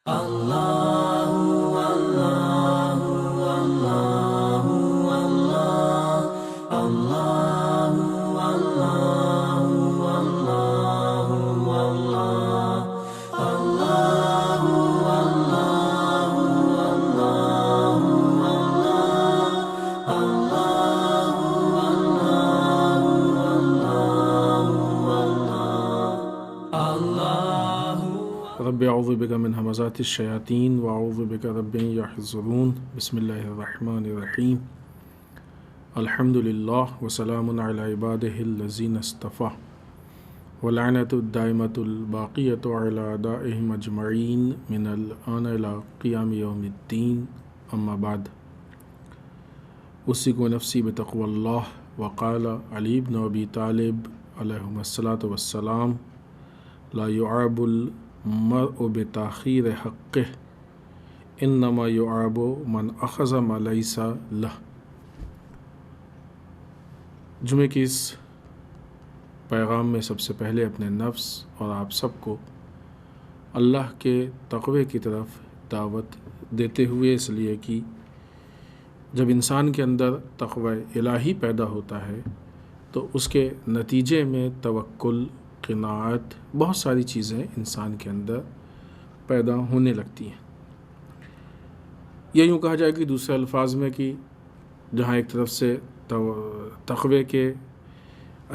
رب اعوذ بک من همزات الشیاطین واعوذ بک رب ان یحضرون بسم اللہ الرحمن الرحیم الحمد للہ وسلام علی عباده الذین اصطفى ولعنۃ الدائمۃ الباقیۃ علی اعدائهم اجمعین من الآن الی قیام یوم الدین اما بعد اوصیکم ونفسی بتقوی اللہ وقال علی بن ابی طالب علیہم الصلاۃ والسلام لا يعاب المرء بتاخیر حقه انما يعاب من اخذ ما ليس له۔ جمعے کے اس پیغام میں سب سے پہلے اپنے نفس اور آپ سب کو اللہ کے تقوی کی طرف دعوت دیتے ہوئے، اس لیے کہ جب انسان کے اندر تقوی الہی پیدا ہوتا ہے تو اس کے نتیجے میں توکل، قناعت، بہت ساری چیزیں انسان کے اندر پیدا ہونے لگتی ہیں۔ یہ یوں کہا جائے کہ دوسرے الفاظ میں کہ جہاں ایک طرف سے تقوی کے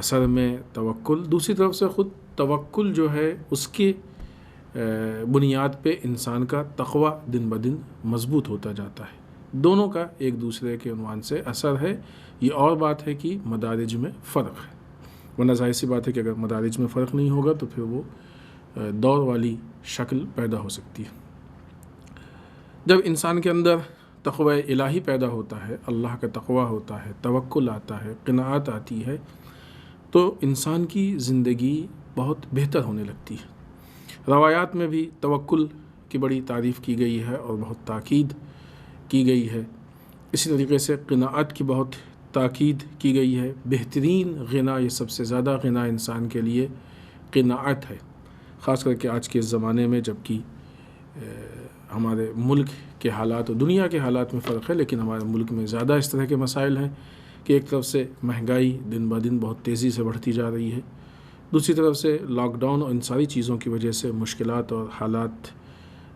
اثر میں توکل، دوسری طرف سے خود توکل جو ہے اس کی بنیاد پہ انسان کا تقوی دن بدن مضبوط ہوتا جاتا ہے۔ دونوں کا ایک دوسرے کے عنوان سے اثر ہے۔ یہ اور بات ہے کہ مدارج میں فرق ہے، ورنہ ظاہر سی بات ہے کہ اگر مدارج میں فرق نہیں ہوگا تو پھر وہ دوڑ والی شکل پیدا ہو سکتی ہے۔ جب انسان کے اندر تقوی الہی پیدا ہوتا ہے، اللہ کا تقوی ہوتا ہے، توکل آتا ہے، قناعت آتی ہے، تو انسان کی زندگی بہت بہتر ہونے لگتی ہے۔ روایات میں بھی توکل کی بڑی تعریف کی گئی ہے اور بہت تاکید کی گئی ہے۔ اسی طریقے سے قناعت کی بہت تاکید کی گئی ہے۔ بہترین غنا، یہ سب سے زیادہ غنا انسان کے لیے قناعت ہے، خاص کر کے آج کے زمانے میں، جبکہ ہمارے ملک کے حالات اور دنیا کے حالات میں فرق ہے، لیکن ہمارے ملک میں زیادہ اس طرح کے مسائل ہیں کہ ایک طرف سے مہنگائی دن بدن بہت تیزی سے بڑھتی جا رہی ہے، دوسری طرف سے لاک ڈاؤن اور ان ساری چیزوں کی وجہ سے مشکلات اور حالات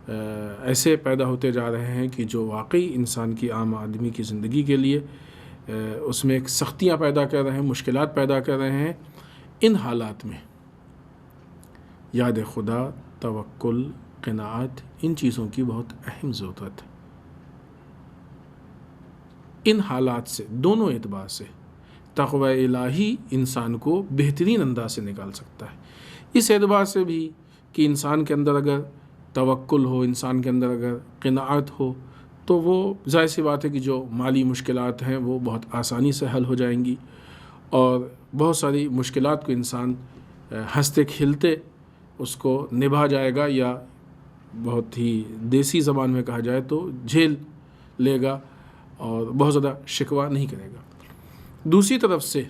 ایسے پیدا ہوتے جا رہے ہیں کہ جو واقعی انسان کی، عام آدمی کی زندگی کے لیے اس میں ایک سختیاں پیدا کر رہے ہیں، مشکلات پیدا کر رہے ہیں۔ ان حالات میں یاد خدا، توکل، قناعت، ان چیزوں کی بہت اہم ضرورت ہے۔ ان حالات سے، دونوں اعتبار سے، تقوی الہی انسان کو بہترین انداز سے نکال سکتا ہے۔ اس اعتبار سے بھی کہ انسان کے اندر اگر توکل ہو، انسان کے اندر اگر قناعت ہو، تو وہ ظاہر سی بات ہے کہ جو مالی مشکلات ہیں وہ بہت آسانی سے حل ہو جائیں گی، اور بہت ساری مشکلات کو انسان ہنستے کھیلتے اس کو نبھا جائے گا، یا بہت ہی دیسی زبان میں کہا جائے تو جھیل لے گا، اور بہت زیادہ شکوہ نہیں کرے گا۔ دوسری طرف سے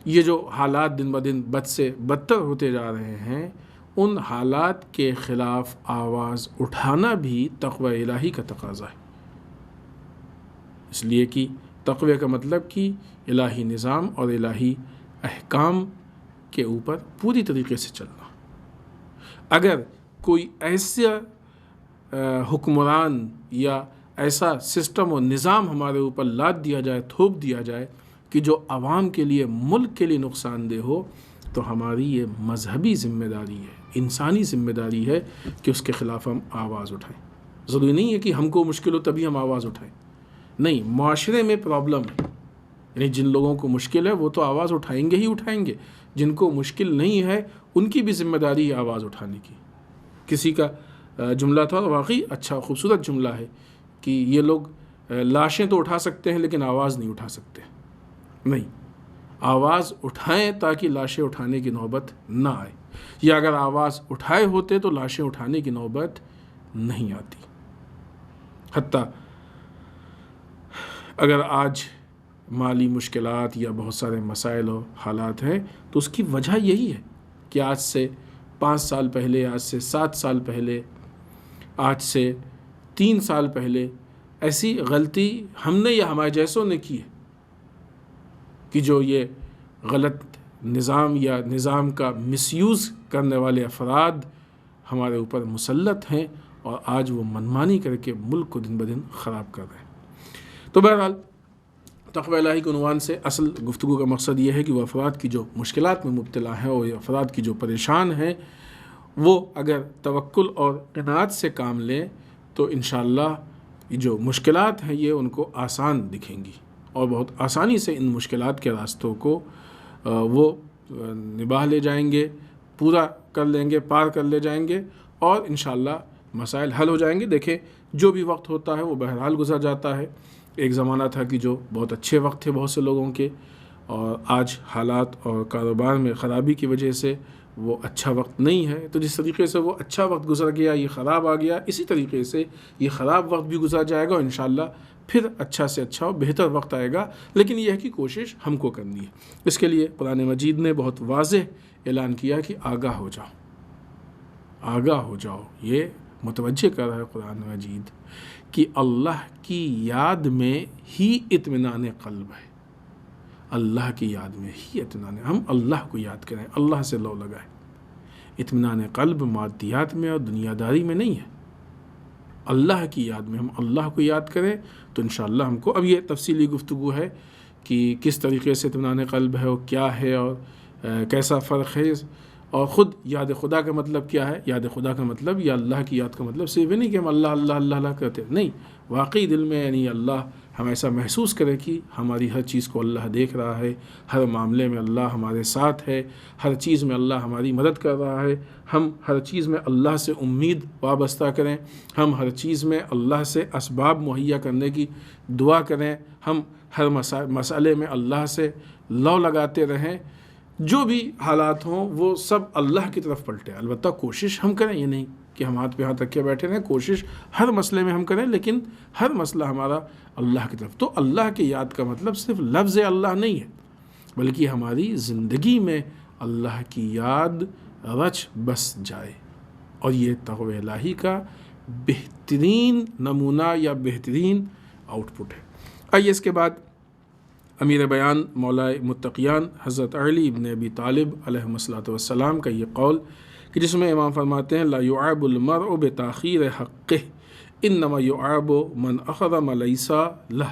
یہ جو حالات دن بدن بد سے بدتر ہوتے جا رہے ہیں، ان حالات کے خلاف آواز اٹھانا بھی تقوی الہی کا تقاضا ہے۔ اس لیے کہ تقوی کا مطلب کہ الہی نظام اور الہی احکام کے اوپر پوری طریقے سے چلنا۔ اگر کوئی ایسا حکمران یا ایسا سسٹم و نظام ہمارے اوپر لاد دیا جائے، تھوپ دیا جائے کہ جو عوام کے لیے، ملک کے لیے نقصان دہ ہو، تو ہماری یہ مذہبی ذمہ داری ہے، انسانی ذمہ داری ہے کہ اس کے خلاف ہم آواز اٹھائیں۔ ضروری نہیں ہے کہ ہم کو مشکل ہو تبھی ہم آواز اٹھائیں، نہیں، معاشرے میں پرابلم ہے، یعنی جن لوگوں کو مشکل ہے وہ تو آواز اٹھائیں گے ہی اٹھائیں گے، جن کو مشکل نہیں ہے ان کی بھی ذمہ داری ہے آواز اٹھانے کی۔ کسی کا جملہ تھا، واقعی اچھا خوبصورت جملہ ہے، کہ یہ لوگ لاشیں تو اٹھا سکتے ہیں لیکن آواز نہیں اٹھا سکتے۔ نہیں، آواز اٹھائیں تاکہ لاشیں اٹھانے کی نوبت نہ آئے، یا اگر آواز اٹھائے ہوتے تو لاشیں اٹھانے کی نوبت نہیں آتی۔ حتیٰ اگر آج مالی مشکلات یا بہت سارے مسائل و حالات ہیں تو اس کی وجہ یہی ہے کہ آج سے 5 سال پہلے، آج سے 7 سال پہلے آج سے 3 سال پہلے ایسی غلطی ہم نے یا ہمارے جیسوں نے کی ہے کہ جو یہ غلط نظام یا نظام کا مس یوز کرنے والے افراد ہمارے اوپر مسلط ہیں اور آج وہ منمانی کر کے ملک کو دن بدن خراب کر رہے ہیں۔ تو بہرحال تقوی الہی کے عنوان سے اصل گفتگو کا مقصد یہ ہے کہ وہ افراد کی جو مشکلات میں مبتلا ہیں اور افراد کی جو پریشان ہیں وہ اگر توکل اور قناعت سے کام لیں تو انشاءاللہ جو مشکلات ہیں یہ ان کو آسان دکھیں گی اور بہت آسانی سے ان مشکلات کے راستوں کو وہ نبھا لے جائیں گے، پورا کر لیں گے، پار کر لے جائیں گے اور انشاءاللہ مسائل حل ہو جائیں گے۔ دیکھیں جو بھی وقت ہوتا ہے وہ بہرحال گزر جاتا ہے۔ ایک زمانہ تھا کہ جو بہت اچھے وقت تھے بہت سے لوگوں کے، اور آج حالات اور کاروبار میں خرابی کی وجہ سے وہ اچھا وقت نہیں ہے۔ تو جس طریقے سے وہ اچھا وقت گزر گیا، یہ خراب آ گیا، اسی طریقے سے یہ خراب وقت بھی گزر جائے گا اور انشاءاللہ پھر اچھا سے اچھا اور بہتر وقت آئے گا۔ لیکن یہ ہے کہ کوشش ہم کو کرنی ہے۔ اس کے لیے قرآن مجید نے بہت واضح اعلان کیا کہ آگاہ ہو جاؤ، آگاہ ہو جاؤ۔ یہ متوجہ کر رہا ہے قرآن مجید کہ اللہ کی یاد میں ہی اطمینان قلب ہے، اللہ کی یاد میں ہی اطمینان ہے۔ ہم اللہ کو یاد کریں، اللہ سے لو لگائیں۔ اطمینان قلب مادیات میں اور دنیا داری میں نہیں ہے، اللہ کی یاد میں۔ ہم اللہ کو یاد کریں تو انشاءاللہ ہم کو، اب یہ تفصیلی گفتگو ہے کہ کس طریقے سے اطمینان قلب ہے اور کیا ہے اور کیسا فرق ہے، اور خود یاد خدا کا مطلب کیا ہے۔ یاد خدا کا مطلب یا اللہ کی یاد کا مطلب صرف نہیں کہ ہم اللہ اللہ اللہ اللہ کرتے، نہیں، واقعی دل میں یعنی اللہ ہم ایسا محسوس کریں کہ ہماری ہر چیز کو اللہ دیکھ رہا ہے، ہر معاملے میں اللہ ہمارے ساتھ ہے، ہر چیز میں اللہ ہماری مدد کر رہا ہے۔ ہم ہر چیز میں اللہ سے امید وابستہ کریں، ہم ہر چیز میں اللہ سے اسباب مہیا کرنے کی دعا کریں، ہم ہر مسئلے میں اللہ سے لو لگاتے رہیں۔ جو بھی حالات ہوں وہ سب اللہ کی طرف پلٹے۔ البتہ کوشش ہم کریں، یہ نہیں کہ ہم ہاتھ پہ ہاتھ رکھے بیٹھے رہیں، کوشش ہر مسئلے میں ہم کریں، لیکن ہر مسئلہ ہمارا اللہ کی طرف۔ تو اللہ کی یاد کا مطلب صرف لفظ اللہ نہیں ہے، بلکہ ہماری زندگی میں اللہ کی یاد رچ بس جائے، اور یہ تقوی الہی کا بہترین نمونہ یا بہترین آؤٹ پٹ ہے۔ آئیے اس کے بعد امیر بیان مولا متقیان حضرت علی ابن ابی طالب علیہ الصلوۃ والسلام کا یہ قول کہ جس میں امام فرماتے ہیں لا يعاب المرء بتاخیر حقه انما يعاب من اخذ ما ليس له۔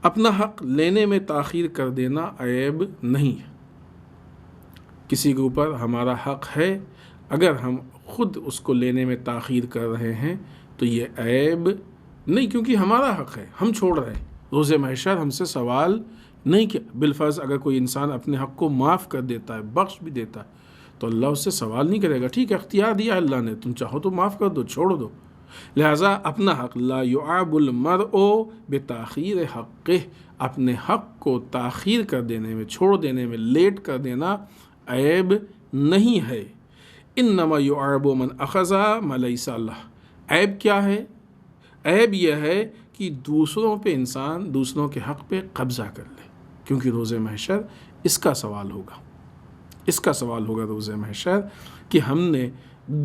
اپنا حق لینے میں تاخیر کر دینا عیب نہیں ہے۔ کسی کے اوپر ہمارا حق ہے، اگر ہم خود اس کو لینے میں تاخیر کر رہے ہیں تو یہ عیب نہیں، کیونکہ ہمارا حق ہے، ہم چھوڑ رہے ہیں۔ روز محشر ہم سے سوال نہیں کیا۔ بالفرض اگر کوئی انسان اپنے حق کو معاف کر دیتا ہے، بخش بھی دیتا ہے، تو اللہ اس سے سوال نہیں کرے گا، ٹھیک ہے اختیار دیا اللہ نے، تم چاہو تو معاف کر دو، چھوڑ دو۔ لہٰذا اپنا حق لا يعاب المرء بتاخیر حقه، اپنے حق کو تاخیر کر دینے میں، چھوڑ دینے میں، لیٹ کر دینا عیب نہیں ہے۔ انما يعاب من اخذ ما ليس له۔ عیب کیا ہے؟ عیب یہ ہے کہ دوسروں پہ انسان دوسروں کے حق پہ قبضہ کر لے، کیونکہ روز محشر اس کا سوال ہوگا، اس کا سوال ہوگا روز محشر کہ ہم نے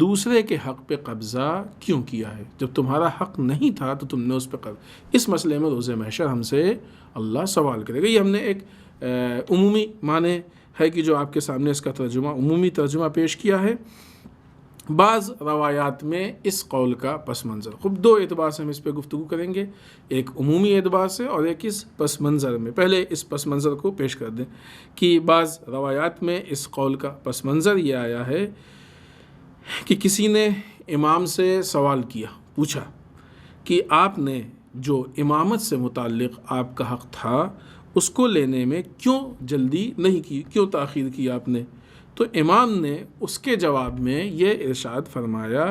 دوسرے کے حق پہ قبضہ کیوں کیا ہے؟ جب تمہارا حق نہیں تھا تو تم نے اس پہ قبضہ۔ اس مسئلے میں روز محشر ہم سے اللہ سوال کرے گا۔ یہ ہم نے ایک عمومی معنی ہے کہ جو آپ کے سامنے اس کا ترجمہ، عمومی ترجمہ پیش کیا ہے۔ بعض روایات میں اس قول کا پس منظر، خب دو اعتبار سے ہم اس پہ گفتگو کریں گے، ایک عمومی اعتبار سے اور ایک اس پس منظر میں۔ پہلے اس پس منظر کو پیش کر دیں کہ بعض روایات میں اس قول کا پس منظر یہ آیا ہے کہ کسی نے امام سے سوال کیا، پوچھا کہ آپ نے جو امامت سے متعلق آپ کا حق تھا اس کو لینے میں کیوں جلدی نہیں کی، کیوں تاخیر کی آپ نے؟ تو امام نے اس کے جواب میں یہ ارشاد فرمایا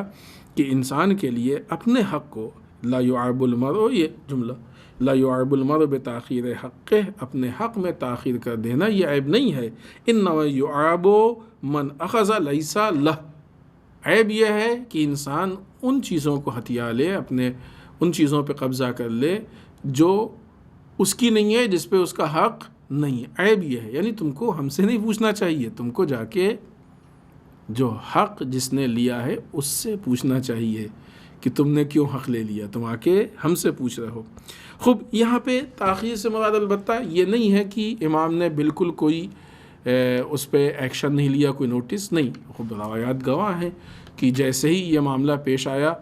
کہ انسان کے لیے اپنے حق کو لا يعاب المرء، یہ جملہ لا يعاب المرء بتاخیر حقه، اپنے حق میں تاخیر کر دینا یہ عیب نہیں ہے۔ انما يعاب من اخذ ليس له، عیب یہ ہے کہ انسان ان چیزوں کو ہتھیا لے، اپنے ان چیزوں پہ قبضہ کر لے جو اس کی نہیں ہے، جس پہ اس کا حق نہیں ہے۔ عیب یہ ہے، یعنی تم کو ہم سے نہیں پوچھنا چاہیے، تم کو جا کے جو حق جس نے لیا ہے اس سے پوچھنا چاہیے کہ تم نے کیوں حق لے لیا، تم آ کے ہم سے پوچھ رہے ہو۔ خوب یہاں پہ تاخیر سے مراد البتہ یہ نہیں ہے کہ امام نے بالکل کوئی اس پہ ایکشن نہیں لیا، کوئی نوٹس نہیں۔ خوب روایات گواہ ہیں کہ جیسے ہی یہ معاملہ پیش آیا،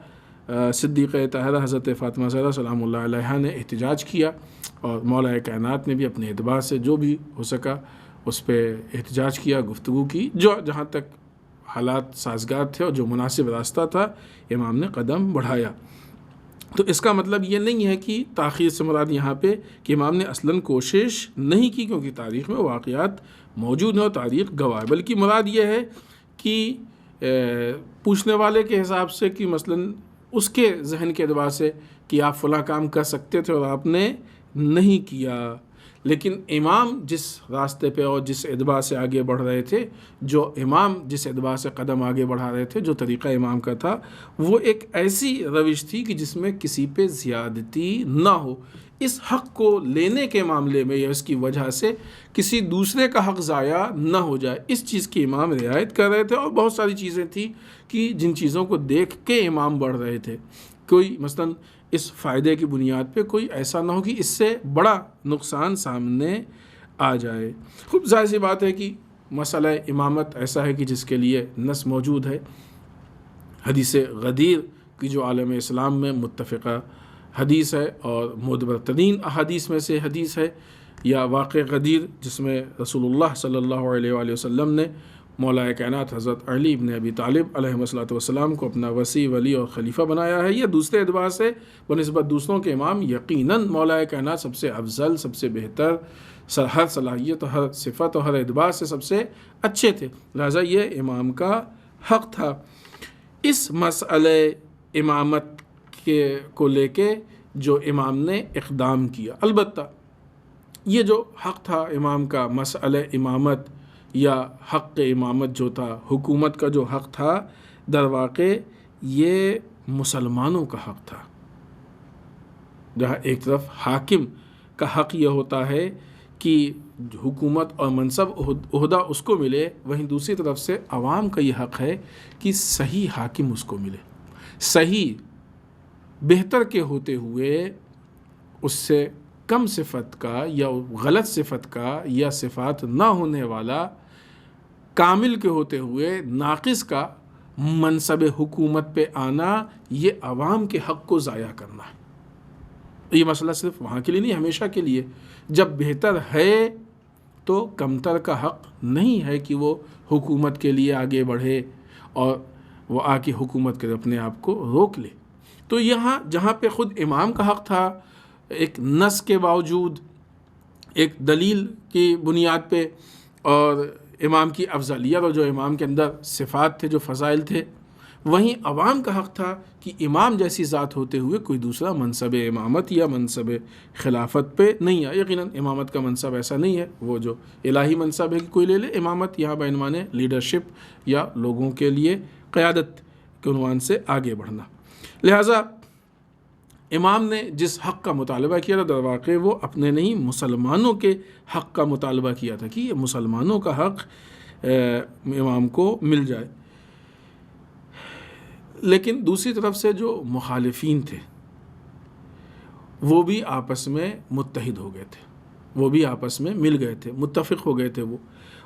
صدیقہ طاہرہ حضرت فاطمہ زہرا سلام اللہ علیہا نے احتجاج کیا، اور مولا کائنات نے بھی اپنے اعتبار سے جو بھی ہو سکا اس پہ احتجاج کیا، گفتگو کی، جو جہاں تک حالات سازگار تھے اور جو مناسب راستہ تھا امام نے قدم بڑھایا۔ تو اس کا مطلب یہ نہیں ہے کہ تاخیر سے مراد یہاں پہ کہ امام نے اصلاً کوشش نہیں کی، کیونکہ تاریخ میں واقعات موجود ہیں اور تاریخ گواہ ہے، بلکہ مراد یہ ہے کہ پوچھنے والے کے حساب سے کہ مثلاً اس کے ذہن کے اعتبار سے کہ آپ فلاں کام کر سکتے تھے اور آپ نے نہیں کیا، لیکن امام جس راستے پہ اور جس اعتبار سے آگے بڑھ رہے تھے، جو امام جس اعتبار سے قدم آگے بڑھا رہے تھے، جو طریقہ امام کا تھا، وہ ایک ایسی روش تھی کہ جس میں کسی پہ زیادتی نہ ہو، اس حق کو لینے کے معاملے میں یا اس کی وجہ سے کسی دوسرے کا حق ضائع نہ ہو جائے، اس چیز کی امام رعایت کر رہے تھے۔ اور بہت ساری چیزیں تھیں کہ جن چیزوں کو دیکھ کے امام بڑھ رہے تھے، کوئی مثلاً اس فائدے کی بنیاد پہ کوئی ایسا نہ ہو کہ اس سے بڑا نقصان سامنے آ جائے۔ خوب ظاہر سی بات ہے کہ مسئلہ امامت ایسا ہے کہ جس کے لیے نص موجود ہے، حدیث غدیر کی جو عالم اسلام میں متفقہ حدیث ہے اور معتبر ترین احادیث میں سے حدیث ہے، یا واقع غدیر جس میں رسول اللہ صلی اللہ علیہ وآلہ وسلم نے مولا کائنات حضرت علی بن ابی طالب علیہ الصلوۃ والسلام کو اپنا وصی، ولی اور خلیفہ بنایا ہے، یا دوسرے اعتبار سے بنسبت دوسروں کے امام یقیناً مولا کائنات سب سے افضل، سب سے بہتر، ہر صلاحیت، ہر صفت اور ہر اعتبار سے سب سے اچھے تھے، لہٰذا یہ امام کا حق تھا۔ اس مسئلہ امامت کو لے کے جو امام نے اقدام کیا، البتہ یہ جو حق تھا امام کا، مسئلہ امامت یا حق امامت جو تھا، حکومت کا جو حق تھا، در واقع یہ مسلمانوں کا حق تھا۔ جہاں ایک طرف حاکم کا حق یہ ہوتا ہے کہ حکومت اور منصب عہدہ اس کو ملے، وہیں دوسری طرف سے عوام کا یہ حق ہے کہ صحیح حاکم اس کو ملے، صحیح بہتر کے ہوتے ہوئے اس سے کم صفت کا یا غلط صفت کا یا صفات نہ ہونے والا، کامل کے ہوتے ہوئے ناقص کا منصب حکومت پہ آنا، یہ عوام کے حق کو ضائع کرنا ہے۔ یہ مسئلہ صرف وہاں کے لیے نہیں، ہمیشہ کے لیے۔ جب بہتر ہے تو کمتر کا حق نہیں ہے کہ وہ حکومت کے لیے آگے بڑھے اور وہ آ کے حکومت کے اپنے آپ کو روک لے۔ تو یہاں جہاں پہ خود امام کا حق تھا، ایک نص کے باوجود، ایک دلیل کی بنیاد پہ، اور امام کی افضلیت اور جو امام کے اندر صفات تھے، جو فضائل تھے، وہیں عوام کا حق تھا کہ امام جیسی ذات ہوتے ہوئے کوئی دوسرا منصب امامت یا منصب خلافت پہ نہیں آئے۔ یقیناً امامت کا منصب ایسا نہیں ہے وہ جو الہی منصب ہے کہ کوئی لے لے، امامت یہاں بعنوان لیڈرشپ یا لوگوں کے لیے قیادت کے عنوان سے آگے بڑھنا۔ لہٰذا امام نے جس حق کا مطالبہ کیا تھا، در واقع وہ اپنے نہیں، مسلمانوں کے حق کا مطالبہ کیا تھا کہ یہ مسلمانوں کا حق امام کو مل جائے۔ لیکن دوسری طرف سے جو مخالفین تھے وہ بھی آپس میں متحد ہو گئے تھے، وہ بھی آپس میں مل گئے تھے، متفق ہو گئے تھے۔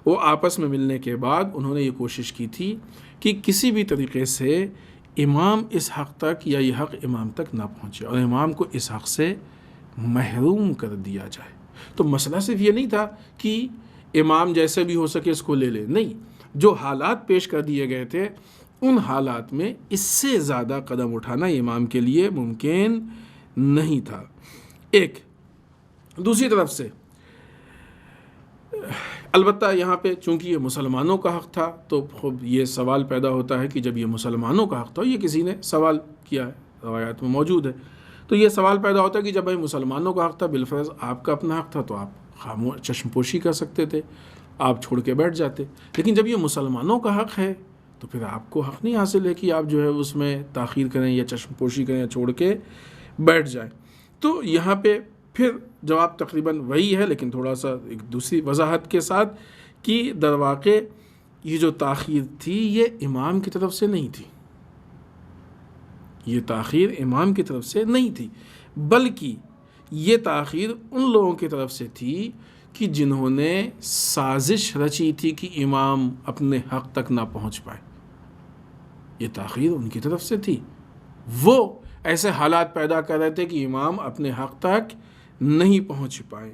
وہ آپس میں ملنے کے بعد انہوں نے یہ کوشش کی تھی کہ کسی بھی طریقے سے امام اس حق تک یا یہ حق امام تک نہ پہنچے اور امام کو اس حق سے محروم کر دیا جائے۔ تو مسئلہ صرف یہ نہیں تھا کہ امام جیسے بھی ہو سکے اس کو لے لے، نہیں، جو حالات پیش کر دیے گئے تھے ان حالات میں اس سے زیادہ قدم اٹھانا امام کے لیے ممکن نہیں تھا۔ ایک دوسری طرف سے البتہ یہاں پہ چونکہ یہ مسلمانوں کا حق تھا تو خود یہ سوال پیدا ہوتا ہے کہ جب یہ مسلمانوں کا حق تھا، یہ کسی نے سوال کیا ہے، روایات میں موجود ہے، تو یہ سوال پیدا ہوتا ہے کہ جب بھائی مسلمانوں کا حق تھا، بالفرض آپ کا اپنا حق تھا تو آپ خاموش چشم پوشی کر سکتے تھے، آپ چھوڑ کے بیٹھ جاتے، لیکن جب یہ مسلمانوں کا حق ہے تو پھر آپ کو حق نہیں حاصل ہے کہ آپ جو ہے اس میں تاخیر کریں یا چشم پوشی کریں یا چھوڑ کے بیٹھ جائیں۔ تو یہاں پہ پھر جواب تقریباً وہی ہے، لیکن تھوڑا سا ایک دوسری وضاحت کے ساتھ کہ در واقع یہ جو تاخیر تھی یہ امام کی طرف سے نہیں تھی، یہ تاخیر امام کی طرف سے نہیں تھی، بلکہ یہ تاخیر ان لوگوں کی طرف سے تھی کہ جنہوں نے سازش رچی تھی کہ امام اپنے حق تک نہ پہنچ پائے. یہ تاخیر ان کی طرف سے تھی. وہ ایسے حالات پیدا کر رہے تھے کہ امام اپنے حق تک نہیں پہنچ پائے.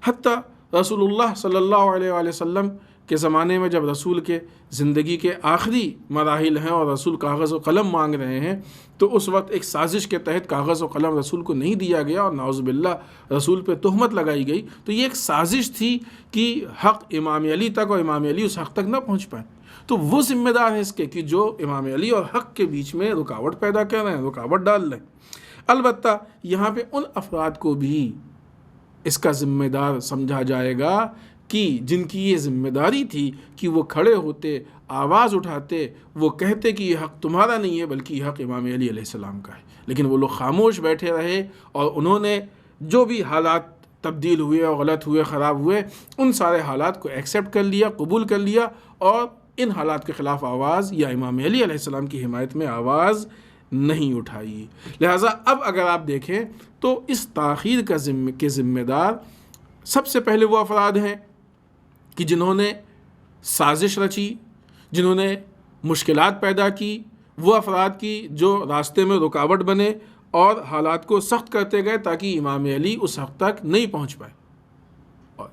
حتیٰ رسول اللہ صلی اللہ علیہ وآلہ وسلم کے زمانے میں جب رسول کے زندگی کے آخری مراحل ہیں اور رسول کاغذ و قلم مانگ رہے ہیں، تو اس وقت ایک سازش کے تحت کاغذ و قلم رسول کو نہیں دیا گیا اور نعوذ باللہ رسول پہ تہمت لگائی گئی. تو یہ ایک سازش تھی کہ حق امام علی تک اور امام علی اس حق تک نہ پہنچ پائے. تو وہ ذمہ دار ہے اس کے کہ جو امام علی اور حق کے بیچ میں رکاوٹ پیدا کر رہے ہیں، رکاوٹ ڈال رہے ہیں. البتہ یہاں پہ ان افراد کو بھی اس کا ذمہ دار سمجھا جائے گا کہ جن کی یہ ذمہ داری تھی کہ وہ کھڑے ہوتے، آواز اٹھاتے، وہ کہتے کہ یہ حق تمہارا نہیں ہے بلکہ یہ حق امام علی علیہ السلام کا ہے. لیکن وہ لوگ خاموش بیٹھے رہے اور انہوں نے جو بھی حالات تبدیل ہوئے اور غلط ہوئے، خراب ہوئے، ان سارے حالات کو ایکسیپٹ کر لیا، قبول کر لیا اور ان حالات کے خلاف آواز یا امام علی علیہ السلام کی حمایت میں آواز نہیں اٹھائی. لہٰذا اب اگر آپ دیکھیں تو اس تاخیر کے ذمہ دار سب سے پہلے وہ افراد ہیں کہ جنہوں نے سازش رچی، جنہوں نے مشکلات پیدا کی، وہ افراد کی جو راستے میں رکاوٹ بنے اور حالات کو سخت کرتے گئے تاکہ امام علی اس حق تک نہیں پہنچ پائے.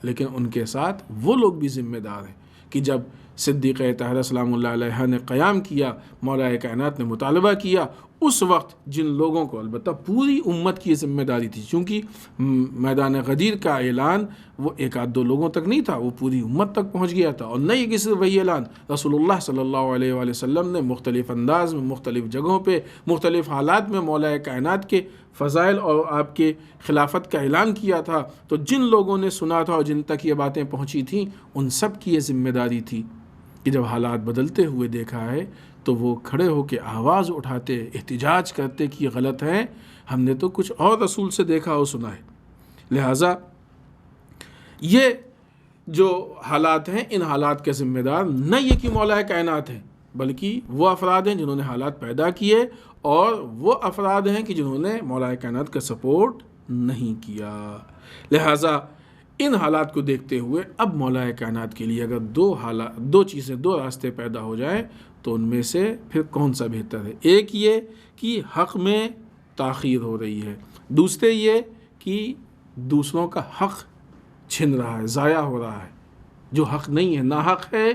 لیکن ان کے ساتھ وہ لوگ بھی ذمہ دار ہیں کہ جب صدیق طاہرہ سلام اللہ علیہ نے قیام کیا، مولا کائنات نے مطالبہ کیا، اس وقت جن لوگوں کو، البتہ پوری امت کی ذمہ داری تھی، چونکہ میدان غدیر کا اعلان وہ ایک آدھ دو لوگوں تک نہیں تھا، وہ پوری امت تک پہنچ گیا تھا. اور نہیں کہ صرف وہی اعلان، رسول اللہ صلی اللہ علیہ وآلہ وسلم نے مختلف انداز میں، مختلف جگہوں پہ، مختلف حالات میں مولا کائنات کے فضائل اور آپ کے خلافت کا اعلان کیا تھا. تو جن لوگوں نے سنا تھا اور جن تک یہ باتیں پہنچی تھیں، ان سب کی یہ ذمہ داری تھی کہ جب حالات بدلتے ہوئے دیکھا ہے تو وہ کھڑے ہو کے آواز اٹھاتے، احتجاج کرتے کہ یہ غلط ہے، ہم نے تو کچھ اور رسول سے دیکھا اور سنا ہے. لہٰذا یہ جو حالات ہیں، ان حالات کے ذمہ دار نہ یہ کہ مولا کائنات ہیں، بلکہ وہ افراد ہیں جنہوں نے حالات پیدا کیے اور وہ افراد ہیں کہ جنہوں نے مولا کائنات کا سپورٹ نہیں کیا. لہٰذا ان حالات کو دیکھتے ہوئے اب مولا کائنات کے لیے اگر دو چیزیں، دو راستے پیدا ہو جائیں تو ان میں سے پھر کون سا بہتر ہے؟ ایک یہ کہ حق میں تاخیر ہو رہی ہے، دوسرے یہ کہ دوسروں کا حق چھن رہا ہے، ضائع ہو رہا ہے، جو حق نہیں ہے، ناحق ہے،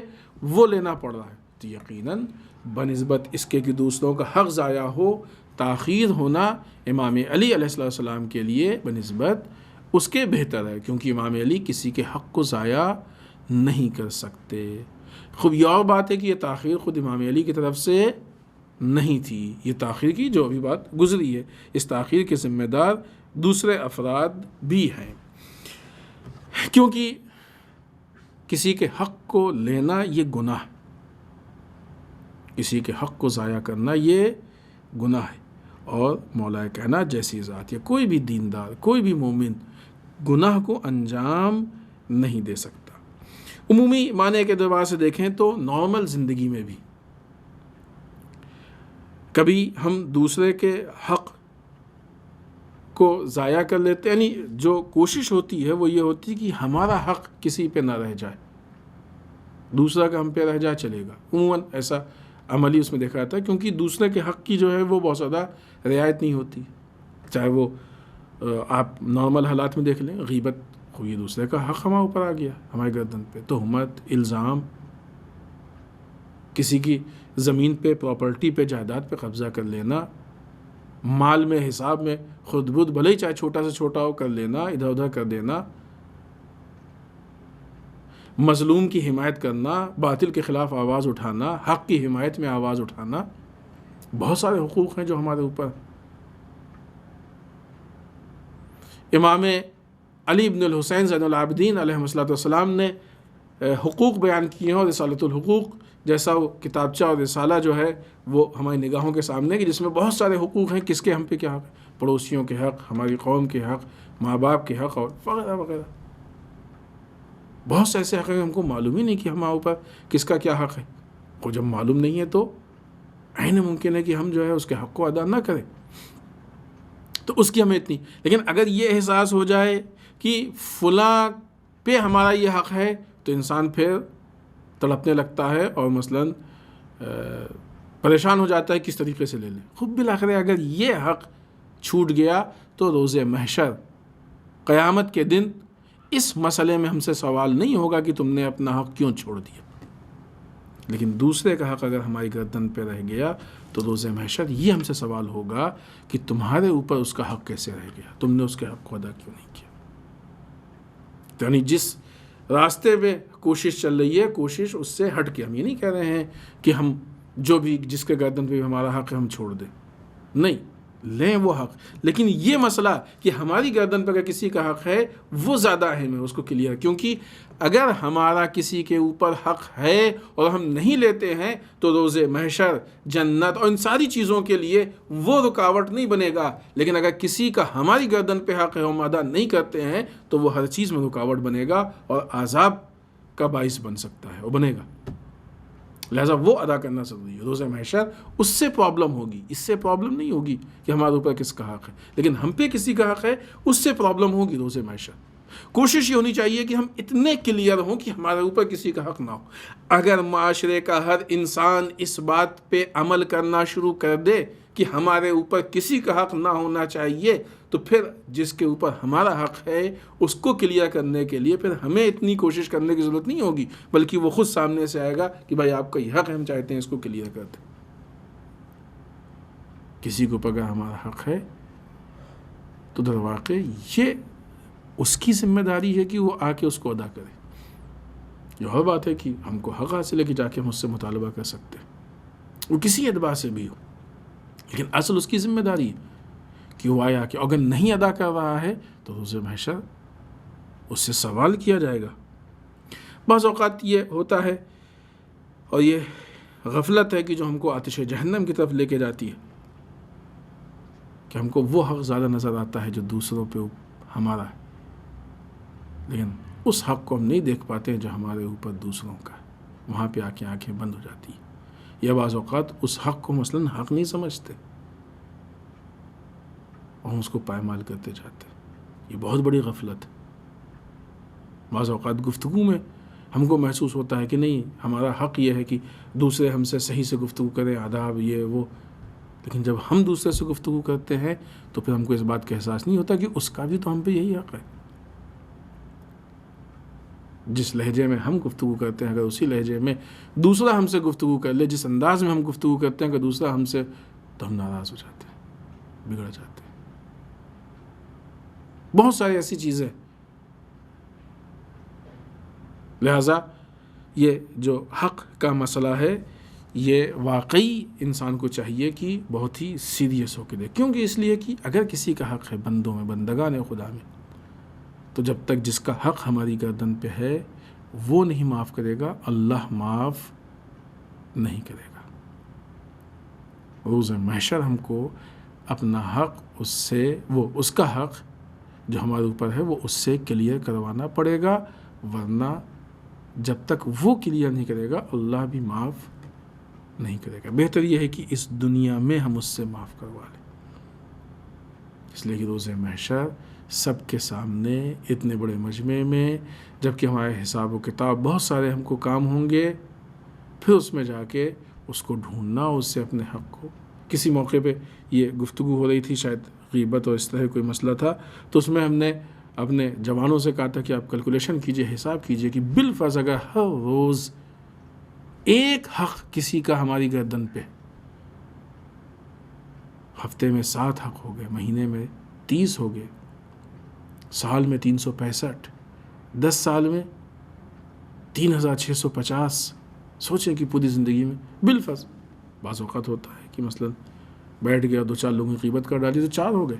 وہ لینا پڑ رہا ہے. تو یقیناً بنسبت اس کے کہ دوسروں کا حق ضائع ہو، تاخیر ہونا امام علی علیہ السلام کے لیے بنسبت اس کے بہتر ہے، کیونکہ امام علی کسی کے حق کو ضائع نہیں کر سکتے. خوب یہ اور بات ہے کہ یہ تاخیر خود امام علی کی طرف سے نہیں تھی، یہ تاخیر کی جو ابھی بات گزری ہے، اس تاخیر کے ذمہ دار دوسرے افراد بھی ہیں. کیونکہ کسی کے حق کو لینا یہ گناہ، کسی کے حق کو ضائع کرنا یہ گناہ ہے. اور مولا کائنات جیسی ذات یا کوئی بھی دیندار، کوئی بھی مومن گناہ کو انجام نہیں دے سکتا. عمومی معنی کے اعتبار سے دیکھیں تو نارمل زندگی میں بھی کبھی ہم دوسرے کے حق کو ضائع کر لیتے، یعنی جو کوشش ہوتی ہے وہ یہ ہوتی ہے کہ ہمارا حق کسی پہ نہ رہ جائے، دوسرا کا ہم پہ رہ جائے چلے گا. عموماً ایسا عملی اس میں دیکھا جاتا ہے، کیونکہ دوسرے کے حق کی جو ہے وہ بہت زیادہ رعایت نہیں ہوتی. چاہے وہ آپ نارمل حالات میں دیکھ لیں، غیبت، کوئی دوسرے کا حق ہمارے اوپر آ گیا، ہمارے گردن پہ، تہمت، الزام، کسی کی زمین پہ، پراپرٹی پہ، جائیداد پہ قبضہ کر لینا، مال میں، حساب میں خود بدھ بھلے ہی چاہے چھوٹا سے چھوٹا ہو کر لینا، ادھر ادھر کر دینا، مظلوم کی حمایت کرنا، باطل کے خلاف آواز اٹھانا، حق کی حمایت میں آواز اٹھانا، بہت سارے حقوق ہیں جو ہمارے اوپر. امام علی بن الحسین زین العابدین علیہ السلام نے حقوق بیان کیے ہیں، اور رسالۃ الحقوق جیسا وہ کتابچہ اور رسالہ جو ہے وہ ہماری نگاہوں کے سامنے کہ جس میں بہت سارے حقوق ہیں، کس کے ہم پہ کیا حق ہے، پڑوسیوں کے حق، ہماری قوم کے حق، ماں باپ کے حق اور وغیرہ وغیرہ. بہت سے ایسے حق ہیں ہم کو معلوم ہی نہیں کہ ہمارے اوپر کس کا کیا حق ہے. کو جب معلوم نہیں ہے تو عین ممکن ہے کہ ہم جو ہے اس کے حق کو ادا نہ کریں، تو اس کی ہمیں اتنی، لیکن اگر یہ احساس ہو جائے کہ فلاں پہ ہمارا یہ حق ہے تو انسان پھر تڑپنے لگتا ہے اور مثلاً پریشان ہو جاتا ہے کس طریقے سے لے لیں. خود بالآخر اگر یہ حق چھوٹ گیا تو روز محشر قیامت کے دن اس مسئلے میں ہم سے سوال نہیں ہوگا کہ تم نے اپنا حق کیوں چھوڑ دیا. لیکن دوسرے کا حق اگر ہماری گردن پہ رہ گیا تو روز محشر یہ ہم سے سوال ہوگا کہ تمہارے اوپر اس کا حق کیسے رہ گیا، تم نے اس کے حق کو ادا کیوں نہیں کیا. یعنی جس راستے پہ کوشش چل رہی ہے، کوشش اس سے ہٹ کے، ہم یہ نہیں کہہ رہے ہیں کہ ہم جو بھی جس کے گردن پہ ہمارا حق ہے ہم چھوڑ دیں، نہیں، لیں وہ حق، لیکن یہ مسئلہ کہ ہماری گردن پہ اگر کسی کا حق ہے وہ زیادہ اہم ہے اس کو کلیئر، کیونکہ اگر ہمارا کسی کے اوپر حق ہے اور ہم نہیں لیتے ہیں تو روز محشر جنت اور ان ساری چیزوں کے لیے وہ رکاوٹ نہیں بنے گا. لیکن اگر کسی کا ہماری گردن پہ حق ہے ہم ادا نہیں کرتے ہیں تو وہ ہر چیز میں رکاوٹ بنے گا اور عذاب کا باعث بن سکتا ہے، وہ بنے گا. لہٰذا وہ ادا کرنا ضروری ہے. روز محشر اس سے پرابلم ہوگی، اس سے پرابلم نہیں ہوگی کہ ہمارے اوپر کس کا حق ہے، لیکن ہم پہ کسی کا حق ہے اس سے پرابلم ہوگی روز محشر. کوشش یہ ہونی چاہیے کہ ہم اتنے کلیئر ہوں کہ ہمارے اوپر کسی کا حق نہ ہو. اگر معاشرے کا ہر انسان اس بات پہ عمل کرنا شروع کر دے کہ ہمارے اوپر کسی کا حق نہ ہونا چاہیے تو پھر جس کے اوپر ہمارا حق ہے اس کو کلیئر کرنے کے لیے پھر ہمیں اتنی کوشش کرنے کی ضرورت نہیں ہوگی، بلکہ وہ خود سامنے سے آئے گا کہ بھائی آپ کا یہ حق ہے، ہم چاہتے ہیں اس کو کلیئر کر دیں. کسی کو اگر ہمارا حق ہے تو در واقع یہ اس کی ذمہ داری ہے کہ وہ آ کے اس کو ادا کرے. یہ اور بات ہے کہ ہم کو حق حاصل ہے کہ جا کے ہم اس سے مطالبہ کر سکتے ہیں، وہ کسی اعتبار سے بھی ہو، لیکن اصل اس کی ذمہ داری ہے کہ وہ آیا کہ اگر نہیں ادا کر رہا ہے تو روز محشر اس سے سوال کیا جائے گا. بعض اوقات یہ ہوتا ہے اور یہ غفلت ہے کہ جو ہم کو آتش جہنم کی طرف لے کے جاتی ہے کہ ہم کو وہ حق زیادہ نظر آتا ہے جو دوسروں پہ ہمارا ہے، لیکن اس حق کو ہم نہیں دیکھ پاتے جو ہمارے اوپر دوسروں کا ہے. وہاں پہ آ کے آنکھیں بند ہو جاتی ہیں، یا بعض اوقات اس حق کو مثلاً حق نہیں سمجھتے اور ہم اس کو پائمال کرتے جاتے ہیں. یہ بہت بڑی غفلت ہے. بعض اوقات گفتگو میں ہم کو محسوس ہوتا ہے کہ نہیں، ہمارا حق یہ ہے کہ دوسرے ہم سے صحیح سے گفتگو کریں، آداب یہ وہ، لیکن جب ہم دوسرے سے گفتگو کرتے ہیں تو پھر ہم کو اس بات کا احساس نہیں ہوتا کہ اس کا بھی تو ہم پہ یہی حق ہے. جس لہجے میں ہم گفتگو کرتے ہیں اگر اسی لہجے میں دوسرا ہم سے گفتگو کر لے، جس انداز میں ہم گفتگو کرتے ہیں اگر دوسرا ہم سے، تو ہم ناراض ہو جاتے ہیں، بگڑ جاتے ہیں. بہت ساری ایسی چیزیں. لہٰذا یہ جو حق کا مسئلہ ہے یہ واقعی انسان کو چاہیے کہ بہت ہی سیریس ہو کے دے. کیونکہ اس لیے کہ اگر کسی کا حق ہے بندوں میں، بندگان خدا میں، تو جب تک جس کا حق ہماری گردن پہ ہے وہ نہیں معاف کرے گا، اللہ معاف نہیں کرے گا. روز محشر ہم کو اپنا حق اس سے، وہ اس کا حق جو ہمارے اوپر ہے وہ اس سے کلیئر کروانا پڑے گا، ورنہ جب تک وہ کلیئر نہیں کرے گا اللہ بھی معاف نہیں کرے گا. بہتر یہ ہے کہ اس دنیا میں ہم اس سے معاف کروا لیں. اس لیے کہ روز محشر سب کے سامنے اتنے بڑے مجمع میں، جبکہ ہمارے حساب و کتاب بہت سارے ہم کو کام ہوں گے، پھر اس میں جا کے اس کو ڈھونڈنا، اس سے اپنے حق کو. کسی موقع پہ یہ گفتگو ہو رہی تھی، شاید غیبت اور اس طرح کوئی مسئلہ تھا، تو اس میں ہم نے اپنے جوانوں سے کہا تھا کہ آپ کیلکولیشن کیجئے، حساب کیجئے کہ بالفرض اگر ہر روز ایک حق کسی کا ہماری گردن پہ، ہفتے میں 7 حق ہو گئے، مہینے میں 30 ہو گئے، سال میں 365، 10 سال میں 3650. سوچیں کہ پوری زندگی میں بالفرض بعض اوقات ہوتا ہے کہ مثلا بیٹھ گیا 2-4 لوگوں کی غیبت کر ڈالی تو 4 ہو گئے.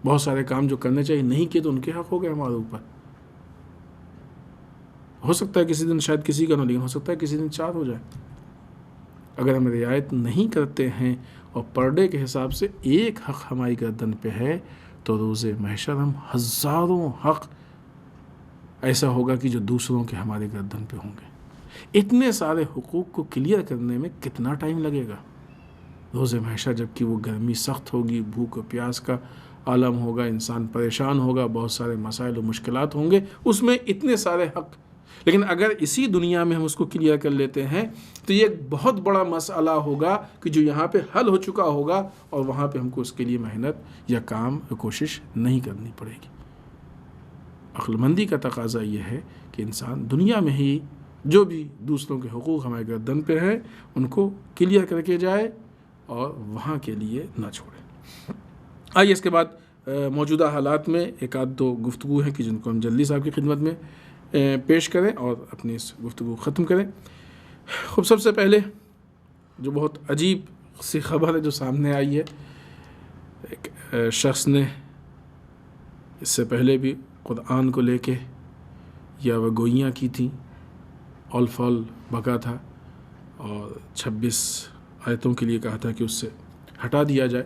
بہت سارے کام جو کرنے چاہیے نہیں کیے تو ان کے حق ہو گئے ہمارے اوپر. ہو سکتا ہے کسی دن شاید کسی کا نہ، لیکن ہو سکتا ہے کسی دن 4 ہو جائے. اگر ہم رعایت نہیں کرتے ہیں اور پر ڈے کے حساب سے ایک حق ہماری گردن پہ ہے تو روز محشر ہم ہزاروں حق ایسا ہوگا کہ جو دوسروں کے ہمارے گردن پہ ہوں گے. اتنے سارے حقوق کو کلیئر کرنے میں کتنا ٹائم لگے گا؟ روز محشر جب کہ وہ گرمی سخت ہوگی، بھوک و پیاس کا عالم ہوگا، انسان پریشان ہوگا، بہت سارے مسائل و مشکلات ہوں گے، اس میں اتنے سارے حق. لیکن اگر اسی دنیا میں ہم اس کو کلیئر کر لیتے ہیں تو یہ ایک بہت بڑا مسئلہ ہوگا کہ جو یہاں پہ حل ہو چکا ہوگا، اور وہاں پہ ہم کو اس کے لیے محنت یا کام یا کوشش نہیں کرنی پڑے گی. عقل مندی کا تقاضا یہ ہے کہ انسان دنیا میں ہی جو بھی دوسروں کے حقوق ہمارے گردن پہ ہیں ان کو کلیئر کر کے جائے اور وہاں کے لیے نہ چھوڑے. آئیے اس کے بعد موجودہ حالات میں ایک آدھ دو گفتگو ہیں کہ جن کو ہم جلدی صاحب کی خدمت میں پیش کریں اور اپنی اس گفتگو ختم کریں. خوب سب سے پہلے جو بہت عجیب سی خبر ہے جو سامنے آئی ہے، ایک شخص نے اس سے پہلے بھی قرآن کو لے کے یا وہ گوئیاں کی تھیں، اول فال بکا تھا اور 26 آیتوں کے لیے کہا تھا کہ اس سے ہٹا دیا جائے.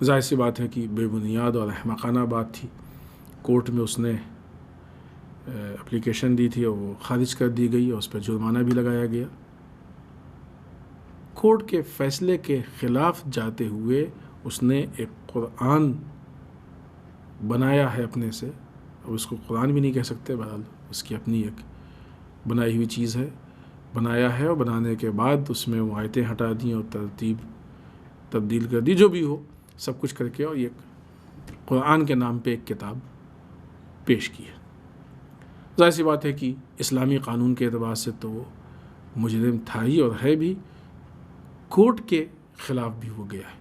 ظاہر سی بات ہے کہ بے بنیاد اور احمقانہ بات تھی. کورٹ میں اس نے اپلیکیشن دی تھی اور وہ خارج کر دی گئی اور اس پہ جرمانہ بھی لگایا گیا. کورٹ کے فیصلے کے خلاف جاتے ہوئے اس نے ایک قرآن بنایا ہے اپنے سے، اور اس کو قرآن بھی نہیں کہہ سکتے، بہرحال اس کی اپنی ایک بنائی ہوئی چیز ہے، بنایا ہے، اور بنانے کے بعد اس میں وہ آیتیں ہٹا دیں اور ترتیب تبدیل کر دی، جو بھی ہو سب کچھ کر کے، اور یہ قرآن کے نام پہ ایک کتاب پیش کی ہے. ظاہر سی بات ہے کہ اسلامی قانون کے اعتبار سے تو وہ مجرم تھا ہی اور ہے بھی، کورٹ کے خلاف بھی ہو گیا ہے.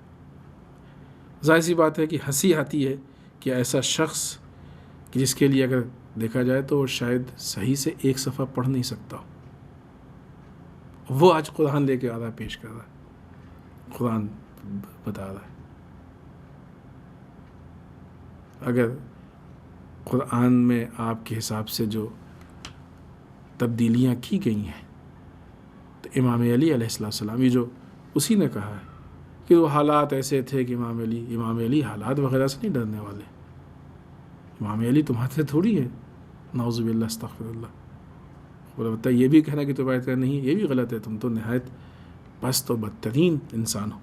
ظاہر سی بات ہے کہ ہنسی آتی ہے کہ ایسا شخص کہ جس کے لیے اگر دیکھا جائے تو شاید صحیح سے ایک صفحہ پڑھ نہیں سکتا، وہ آج قرآن لے کے آ رہا ہے، پیش کر رہا ہے، قرآن بتا رہا ہے. اگر قرآن میں آپ کے حساب سے جو تبدیلیاں کی گئی ہیں تو امام علی علیہ السلام، یہ جو اسی نے کہا ہے کہ وہ حالات ایسے تھے کہ امام علی حالات وغیرہ سے نہیں ڈرنے والے. امام علی تمہارے تھوڑی ہے، نعوذ باللہ استغفر اللہ. اور البتہ یہ بھی کہنا کہ تمہارے نہیں، یہ بھی غلط ہے، تم تو نہایت پست و بدترین انسان ہو.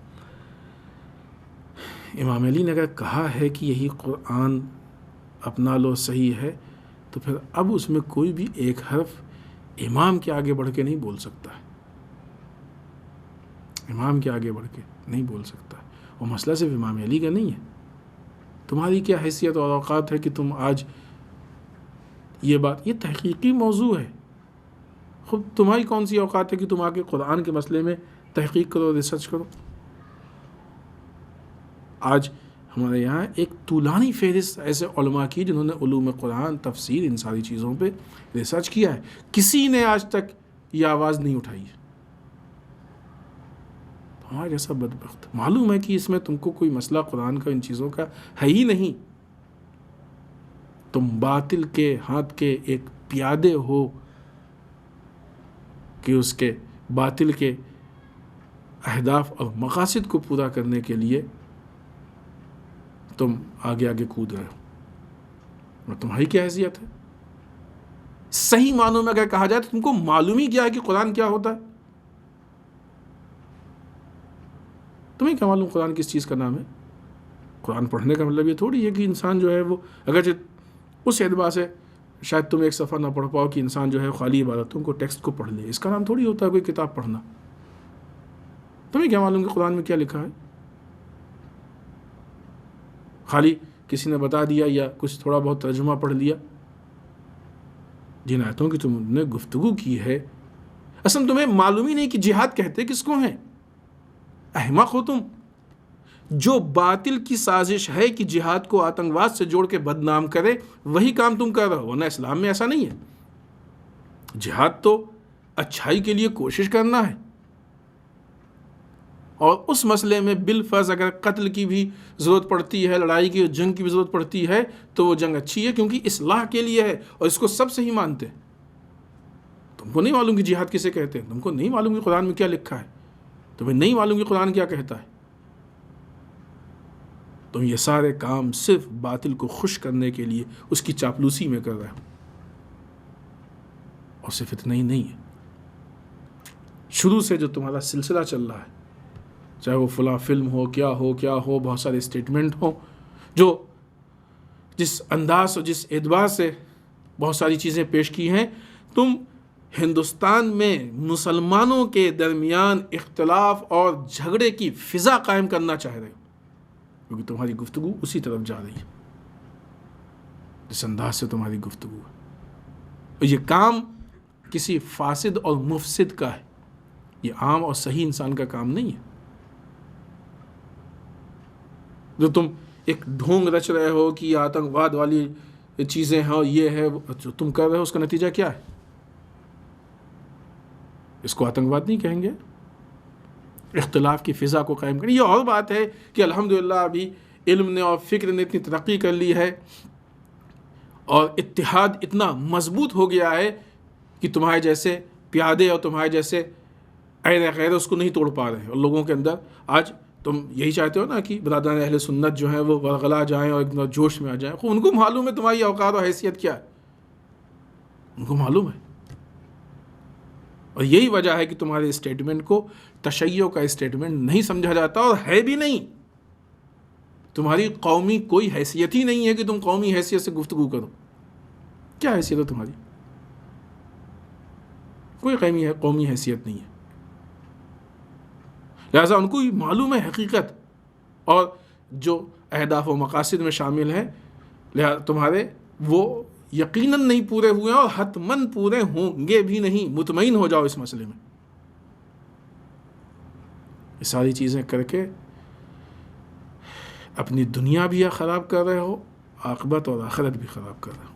امام علی نے اگر کہا ہے کہ یہی قرآن اپنا لو صحیح ہے، تو پھر اب اس میں کوئی بھی ایک حرف امام کے آگے بڑھ کے نہیں بول سکتا ہے، امام کے آگے بڑھ کے نہیں بول سکتا. اور مسئلہ صرف امام علی کا نہیں ہے. تمہاری کیا حیثیت اور اوقات ہے کہ تم آج یہ بات، یہ تحقیقی موضوع ہے، خود تمہاری کون سی اوقات ہے کہ تم آ کے قرآن کے مسئلے میں تحقیق کرو، ریسرچ کرو. آج ہمارے یہاں ایک طولانی فہرست ایسے علماء کی جنہوں نے علوم قرآن، تفسیر، ان ساری چیزوں پہ ریسرچ کیا ہے، کسی نے آج تک یہ آواز نہیں اٹھائی ہے. ہمارا جیسا بدبخت، معلوم ہے کہ اس میں تم کو کوئی مسئلہ قرآن کا ان چیزوں کا ہے ہی نہیں. تم باطل کے ہاتھ کے ایک پیادے ہو کہ اس کے باطل کے اہداف اور مقاصد کو پورا کرنے کے لیے تم آگے آگے کود رہے ہو. اور تمہاری کیا حیثیت ہے؟ صحیح معنوں میں اگر کہا جائے تو تم کو معلوم ہی کیا ہے کہ قرآن کیا ہوتا ہے؟ تمہیں کیا معلوم قرآن کس چیز کا نام ہے؟ قرآن پڑھنے کا مطلب یہ تھوڑی ہے کہ انسان جو ہے وہ اگرچہ اس اعتبار سے شاید تم ایک صفحہ نہ پڑھ پاؤ کہ انسان جو ہے خالی عبادتوں کو ٹیکسٹ کو پڑھ لے، اس کا نام تھوڑی ہوتا ہے کوئی کتاب پڑھنا. تمہیں کیا معلوم کہ قرآن میں کیا لکھا ہے؟ خالی کسی نے بتا دیا یا کچھ تھوڑا بہت ترجمہ پڑھ لیا. جن آیتوں کی تم نے گفتگو کی ہے، اصل تمہیں معلوم ہی نہیں کہ جہاد کہتے کس کو ہیں. احمق ہو تم. جو باطل کی سازش ہے کہ جہاد کو آتنکواد سے جوڑ کے بدنام کرے، وہی کام تم کر رہے ہو، ورنہ اسلام میں ایسا نہیں ہے. جہاد تو اچھائی کے لیے کوشش کرنا ہے، اور اس مسئلے میں بالفرض اگر قتل کی بھی ضرورت پڑتی ہے، لڑائی کی جنگ کی بھی ضرورت پڑتی ہے، تو وہ جنگ اچھی ہے کیونکہ اصلاح کے لیے ہے، اور اس کو سب صحیح مانتے ہیں. تم کو نہیں معلوم کہ جہاد کسے کہتے ہیں، تم کو نہیں معلوم کہ قرآن میں کیا لکھا ہے، تمہیں نہیں معلوم کہ قرآن کیا کہتا ہے. تم یہ سارے کام صرف باطل کو خوش کرنے کے لیے اس کی چاپلوسی میں کر رہے ہو. اور صرف اتنا ہی نہیں ہے، شروع سے جو تمہارا سلسلہ چل رہا ہے، چاہے وہ فلاں فلم ہو، کیا ہو، بہت سارے اسٹیٹمنٹ ہوں جو جس انداز اور جس اعتبار سے بہت ساری چیزیں پیش کی ہیں، تم ہندوستان میں مسلمانوں کے درمیان اختلاف اور جھگڑے کی فضا قائم کرنا چاہ رہے ہو، کیونکہ تمہاری گفتگو اسی طرف جا رہی ہے، جس انداز سے تمہاری گفتگو ہے۔ اور یہ کام کسی فاسد اور مفسد کا ہے، یہ عام اور صحیح انسان کا کام نہیں ہے۔ جو تم ایک ڈھونگ رچ رہے ہو کہ یہ آتنکواد والی چیزیں ہیں اور یہ ہے، جو تم کر رہے ہو اس کا نتیجہ کیا ہے؟ اس کو آتنکواد نہیں کہیں گے، اختلاف کی فضا کو قائم کریں۔ یہ اور بات ہے کہ الحمدللہ ابھی علم نے اور فکر نے اتنی ترقی کر لی ہے اور اتحاد اتنا مضبوط ہو گیا ہے کہ تمہارے جیسے پیادے اور تمہارے جیسے غیر اس کو نہیں توڑ پا رہے ہیں، اور لوگوں کے اندر آج تم یہی چاہتے ہو نا کہ برادران اہل سنت جو ہیں وہ ورغلا جائیں اور ایک جوش میں آ جائیں۔ ان کو معلوم ہے تمہاری اوقات اور حیثیت کیا ہے، ان کو معلوم ہے، اور یہی وجہ ہے کہ تمہارے اسٹیٹمنٹ کو تشیع کا اسٹیٹمنٹ نہیں سمجھا جاتا، اور ہے بھی نہیں۔ تمہاری قومی کوئی حیثیت ہی نہیں ہے کہ تم قومی حیثیت سے گفتگو کرو۔ کیا حیثیت ہے تمہاری؟ کوئی قومی حیثیت نہیں ہے۔ لہٰذا ان کو معلوم ہے حقیقت اور جو اہداف و مقاصد میں شامل ہیں، لہٰذا تمہارے وہ یقیناً نہیں پورے ہوئے ہیں اور حتماً پورے ہوں گے بھی نہیں، مطمئن ہو جاؤ اس مسئلے میں۔ یہ ساری چیزیں کر کے اپنی دنیا بھی خراب کر رہے ہو، عاقبت اور آخرت بھی خراب کر رہے ہو،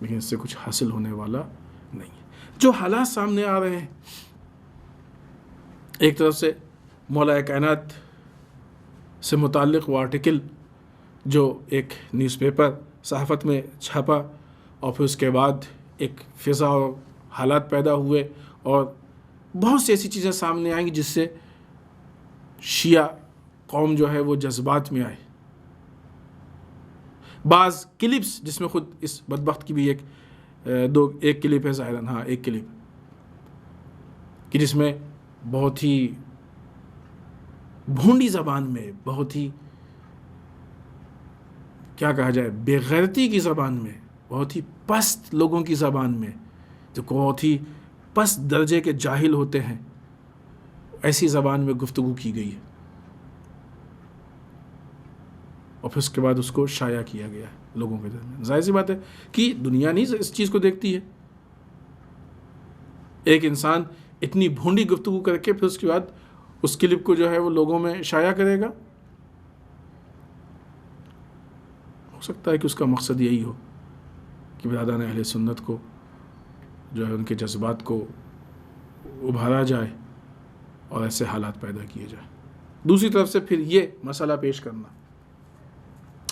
لیکن اس سے کچھ حاصل ہونے والا نہیں ہے۔ جو حالات سامنے آ رہے ہیں، ایک طرف سے مولا کائنات سے متعلق وہ آرٹیکل جو ایک نیوز پیپر صحافت میں چھاپا، اور پھر اس کے بعد ایک فضا اور حالات پیدا ہوئے اور بہت سی ایسی چیزیں سامنے آئیں گی جس سے شیعہ قوم جو ہے وہ جذبات میں آئے۔ بعض کلپس جس میں خود اس بدبخت کی بھی ایک کلپ ہے ظاہراً، ایک کلپ کہ جس میں بہت ہی بھونڈی زبان میں، بہت ہی کیا کہا جائے، بے غیرتی کی زبان میں، بہت ہی پست لوگوں کی زبان میں، جو بہت ہی پست درجے کے جاہل ہوتے ہیں، ایسی زبان میں گفتگو کی گئی ہے، اور پھر اس کے بعد اس کو شائع کیا گیا ہے لوگوں کے درمیان۔ ظاہر سی بات ہے کہ دنیا نہیں اس چیز کو دیکھتی ہے۔ ایک انسان اتنی بھونڈی گفتگو کر کے پھر اس کے بعد اس کلپ کو جو ہے وہ لوگوں میں شائع کرے گا۔ ہو سکتا ہے کہ اس کا مقصد یہی ہو کہ برادران اہل سنت کو جو ہے ان کے جذبات کو ابھارا جائے اور ایسے حالات پیدا کیے جائیں۔ دوسری طرف سے پھر یہ مسئلہ پیش کرنا،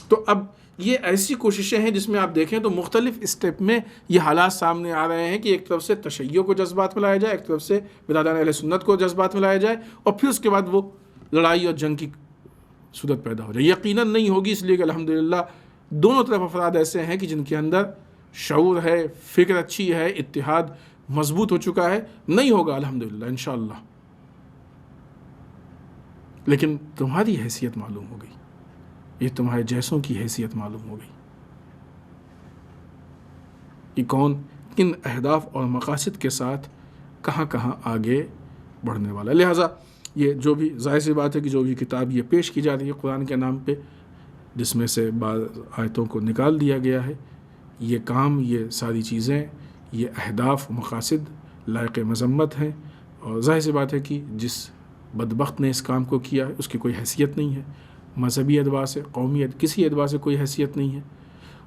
تو اب یہ ایسی کوششیں ہیں جس میں آپ دیکھیں تو مختلف اسٹیپ میں یہ حالات سامنے آ رہے ہیں کہ ایک طرف سے تشیع کو جذبات میں لایا جائے، ایک طرف سے برادران اہل سنت کو جذبات میں لایا جائے، اور پھر اس کے بعد وہ لڑائی اور جنگ کی صورت پیدا ہو جائے۔ یقیناً نہیں ہوگی، اس لیے کہ الحمدللہ دونوں طرف افراد ایسے ہیں کہ جن کے اندر شعور ہے، فکر اچھی ہے، اتحاد مضبوط ہو چکا ہے۔ نہیں ہوگا الحمدللہ انشاءاللہ، لیکن تمہاری حیثیت معلوم ہو گئی، یہ تمہارے جیسوں کی حیثیت معلوم ہو گئی کہ کون کن اہداف اور مقاصد کے ساتھ کہاں کہاں آگے بڑھنے والا ہے۔ لہٰذا یہ جو بھی ظاہر سی بات ہے کہ جو بھی کتاب یہ پیش کی جا رہی ہے قرآن کے نام پہ، جس میں سے بعض آیتوں کو نکال دیا گیا ہے، یہ کام، یہ ساری چیزیں، یہ اہداف مقاصد لائق مذمت ہیں، اور ظاہر سی بات ہے کہ جس بدبخت نے اس کام کو کیا ہے اس کی کوئی حیثیت نہیں ہے، مذہبی اعتبار سے، قومی کسی اعتبار سے کوئی حیثیت نہیں ہے،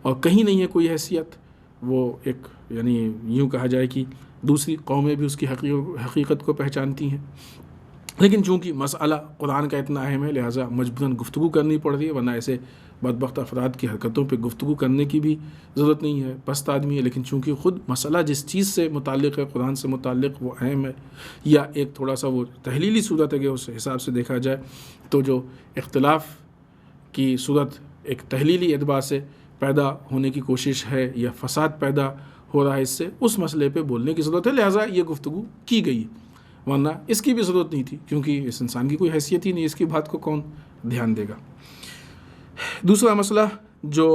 اور کہیں نہیں ہے کوئی حیثیت۔ وہ ایک یعنی یوں کہا جائے کہ دوسری قومیں بھی اس کی حقیقت کو پہچانتی ہیں، لیکن چونکہ مسئلہ قرآن کا اتنا اہم ہے لہٰذا مجبوراً گفتگو کرنی پڑ رہی ہے، ورنہ ایسے بدبخت افراد کی حرکتوں پہ گفتگو کرنے کی بھی ضرورت نہیں ہے، پست آدمی ہے، لیکن چونکہ خود مسئلہ جس چیز سے متعلق ہے، قرآن سے متعلق، وہ اہم ہے، یا ایک تھوڑا سا وہ تحلیلی صورت ہے کہ اس حساب سے دیکھا جائے تو جو اختلاف کی صورت ایک تحلیلی اعتبار سے پیدا ہونے کی کوشش ہے یا فساد پیدا ہو رہا ہے اس سے، اس مسئلے پہ بولنے کی ضرورت ہے، لہٰذا یہ گفتگو کی گئی، ورنہ اس کی بھی ضرورت نہیں تھی، کیونکہ اس انسان کی کوئی حیثیت ہی نہیں، اس کی بات کو کون دھیان دے گا۔ دوسرا مسئلہ جو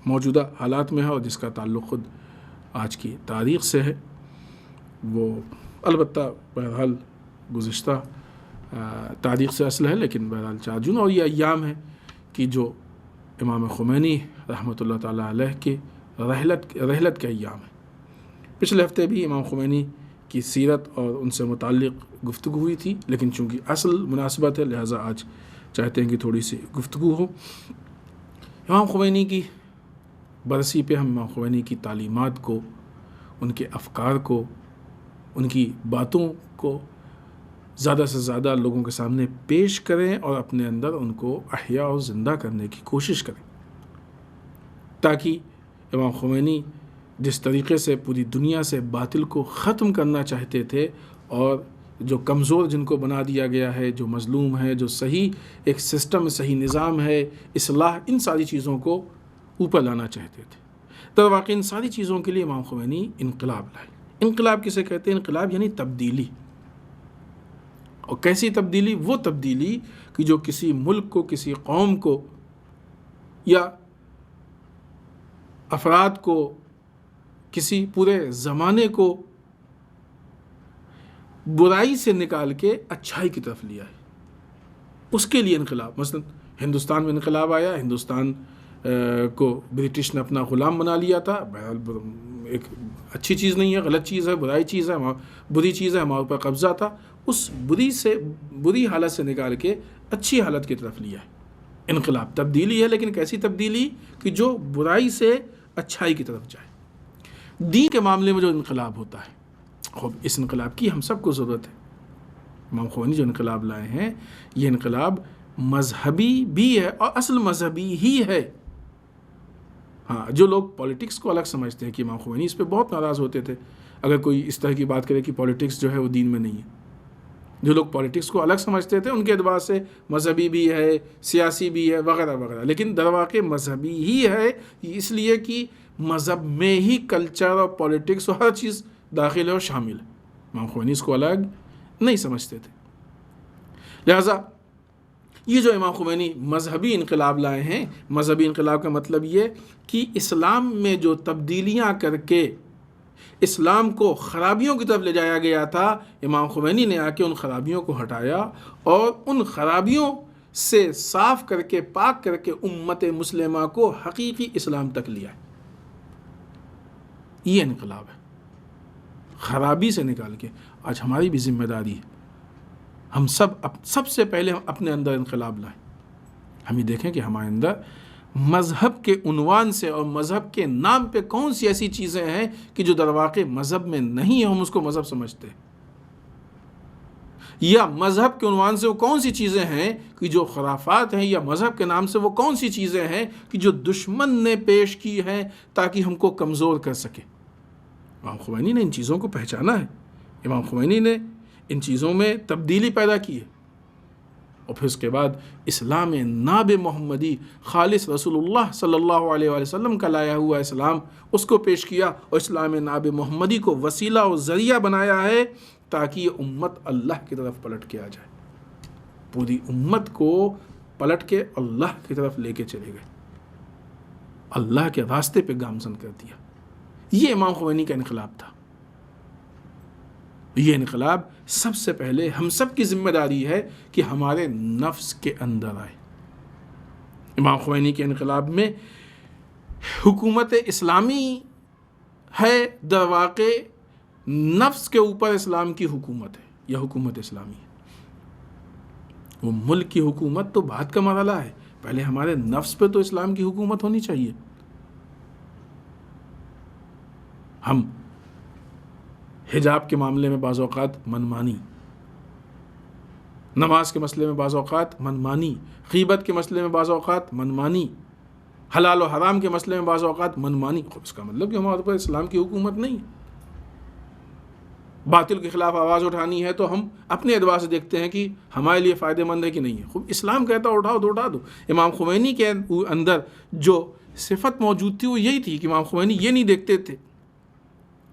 موجودہ حالات میں ہے اور جس کا تعلق خود آج کی تاریخ سے ہے، وہ البتہ بہرحال گزشتہ تاریخ سے اصل ہے، لیکن بہرحال 4 جون اور یہ ایام ہے کہ جو امام خمینی رحمۃ اللہ تعالیٰ علیہ کے رحلت کے ایام ہے۔ پچھلے ہفتے بھی امام خمینی کی سیرت اور ان سے متعلق گفتگو ہوئی تھی، لیکن چونکہ اصل مناسبت ہے لہٰذا آج چاہتے ہیں کہ تھوڑی سی گفتگو ہو۔ امام خمینی کی برسی پہ ہم امام خمینی کی تعلیمات کو، ان کے افکار کو، ان کی باتوں کو زیادہ سے زیادہ لوگوں کے سامنے پیش کریں اور اپنے اندر ان کو احیاء اور زندہ کرنے کی کوشش کریں، تاکہ امام خمینی جس طریقے سے پوری دنیا سے باطل کو ختم کرنا چاہتے تھے اور جو کمزور جن کو بنا دیا گیا ہے، جو مظلوم ہے، جو صحیح ایک سسٹم، صحیح نظام ہے، اصلاح، ان ساری چیزوں کو اوپر لانا چاہتے تھے۔ در واقع ان ساری چیزوں کے لیے امام خمینی انقلاب لائے۔ انقلاب کسے کہتے ہیں؟ انقلاب یعنی تبدیلی۔ اور کیسی تبدیلی؟ وہ تبدیلی کہ جو کسی ملک کو، کسی قوم کو یا افراد کو، کسی پورے زمانے کو برائی سے نکال کے اچھائی کی طرف لیا ہے، اس کے لیے انقلاب۔ مثلا ہندوستان میں انقلاب آیا، ہندوستان کو برٹش نے اپنا غلام بنا لیا تھا، بہرحال ایک اچھی چیز نہیں ہے، غلط چیز ہے، برائی چیز ہے، بری چیز ہے، ہمارے اوپر قبضہ تھا، اس بری حالت سے نکال کے اچھی حالت کی طرف لیا ہے۔ انقلاب تبدیلی ہے، لیکن کیسی تبدیلی کہ جو برائی سے اچھائی کی طرف جائے۔ دین کے معاملے میں جو انقلاب ہوتا ہے، خوب اس انقلاب کی ہم سب کو ضرورت ہے۔ امام خمینی جو انقلاب لائے ہیں، یہ انقلاب مذہبی بھی ہے اور اصل مذہبی ہی ہے۔ ہاں، جو لوگ پولیٹکس کو الگ سمجھتے ہیں کہ امام خمینی اس پہ بہت ناراض ہوتے تھے اگر کوئی اس طرح کی بات کرے کہ پولیٹکس جو ہے وہ دین میں نہیں ہے۔ جو لوگ پولیٹکس کو الگ سمجھتے تھے ان کے اعتبار سے مذہبی بھی ہے، سیاسی بھی ہے، وغیرہ وغیرہ، لیکن در واقع مذہبی ہی ہے، اس لیے کہ مذہب میں ہی کلچر اور پولیٹکس اور ہر چیز داخل ہے اور شامل ہے۔ امام خمینی اس کو الگ نہیں سمجھتے تھے۔ لہٰذا یہ جو امام خمینی مذہبی انقلاب لائے ہیں، مذہبی انقلاب کا مطلب یہ کہ اسلام میں جو تبدیلیاں کر کے اسلام کو خرابیوں کی طرف لے جایا گیا تھا، امام خمینی نے آ کے ان خرابیوں کو ہٹایا اور ان خرابیوں سے صاف کر کے، پاک کر کے امت مسلمہ کو حقیقی اسلام تک لیا۔ یہ انقلاب ہے، خرابی سے نکال کے۔ آج ہماری بھی ذمہ داری ہے، ہم سب سے پہلے ہم اپنے اندر انقلاب لائیں۔ ہم یہ دیکھیں کہ ہمارے اندر مذہب کے عنوان سے اور مذہب کے نام پہ کون سی ایسی چیزیں ہیں کہ جو در واقع مذہب میں نہیں ہے، ہم اس کو مذہب سمجھتے ہیں، یا مذہب کے عنوان سے وہ کون سی چیزیں ہیں کہ جو خرافات ہیں، یا مذہب کے نام سے وہ کون سی چیزیں ہیں کہ جو دشمن نے پیش کی ہیں تاکہ ہم کو کمزور کر سکے۔ امام خمینی نے ان چیزوں کو پہچانا ہے، امام خمینی نے ان چیزوں میں تبدیلی پیدا کی ہے، اور پھر اس کے بعد اسلام ناب محمدی، خالص رسول اللہ صلی اللہ علیہ وآلہ وسلم کا لایا ہوا اسلام، اس کو پیش کیا اور اسلام ناب محمدی کو وسیلہ اور ذریعہ بنایا ہے تاکہ یہ امت اللہ کی طرف پلٹ کے آ جائے۔ پوری امت کو پلٹ کے اللہ کی طرف لے کے چلے گئے، اللہ کے راستے پہ گامزن کر دیا۔ یہ امام خمینی کا انقلاب تھا۔ یہ انقلاب سب سے پہلے ہم سب کی ذمہ داری ہے کہ ہمارے نفس کے اندر آئے۔ امام خمینی کے انقلاب میں حکومت اسلامی ہے، در واقع نفس کے اوپر اسلام کی حکومت ہے، یا حکومت اسلامی ہے۔ وہ ملک کی حکومت تو بعد کا مرحلہ ہے، پہلے ہمارے نفس پہ تو اسلام کی حکومت ہونی چاہیے۔ ہم حجاب کے معاملے میں بعض اوقات منمانی، نماز کے مسئلے میں بعض اوقات منمانی، غیبت کے مسئلے میں بعض اوقات منمانی، حلال و حرام کے مسئلے میں بعض اوقات منمانی۔ اس کا مطلب کہ ہمارے اوپر اسلام کی حکومت نہیں ہے۔ باطل کے خلاف آواز اٹھانی ہے تو ہم اپنے اعتبار سے دیکھتے ہیں کہ ہمارے لیے فائدہ مند ہے کہ نہیں ہے۔ خوب اسلام کہتا اٹھاؤ تو اٹھا دو۔ امام خمینی کے اندر جو صفت موجود تھی وہ یہی تھی کہ امام خمینی یہ نہیں دیکھتے تھے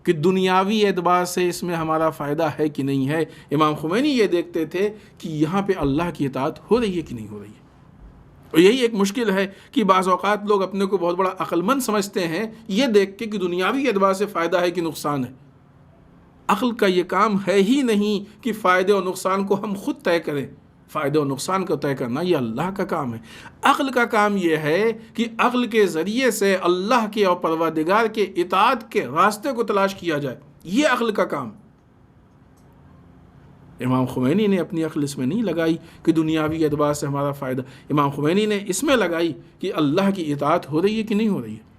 کہ دنیاوی اعتبار سے اس میں ہمارا فائدہ ہے کہ نہیں ہے، امام خمینی یہ دیکھتے تھے کہ یہاں پہ اللہ کی اطاعت ہو رہی ہے کہ نہیں ہو رہی ہے۔ اور یہی ایک مشکل ہے کہ بعض اوقات لوگ اپنے کو بہت بڑا عقل مند سمجھتے ہیں یہ دیکھ کے کہ دنیاوی اعتبار سے فائدہ ہے کہ نقصان ہے۔ عقل کا یہ کام ہے ہی نہیں کہ فائدے اور نقصان کو ہم خود طے کریں، فائدے اور نقصان کو طے کرنا یہ اللہ کا کام ہے۔ عقل کا کام یہ ہے کہ عقل کے ذریعے سے اللہ کے اور پروردگار کے اطاعت کے راستے کو تلاش کیا جائے، یہ عقل کا کام۔ امام خمینی نے اپنی عقل اس میں نہیں لگائی کہ دنیاوی اعتبار سے ہمارا فائدہ، امام خمینی نے اس میں لگائی کہ اللہ کی اطاعت ہو رہی ہے کہ نہیں ہو رہی ہے۔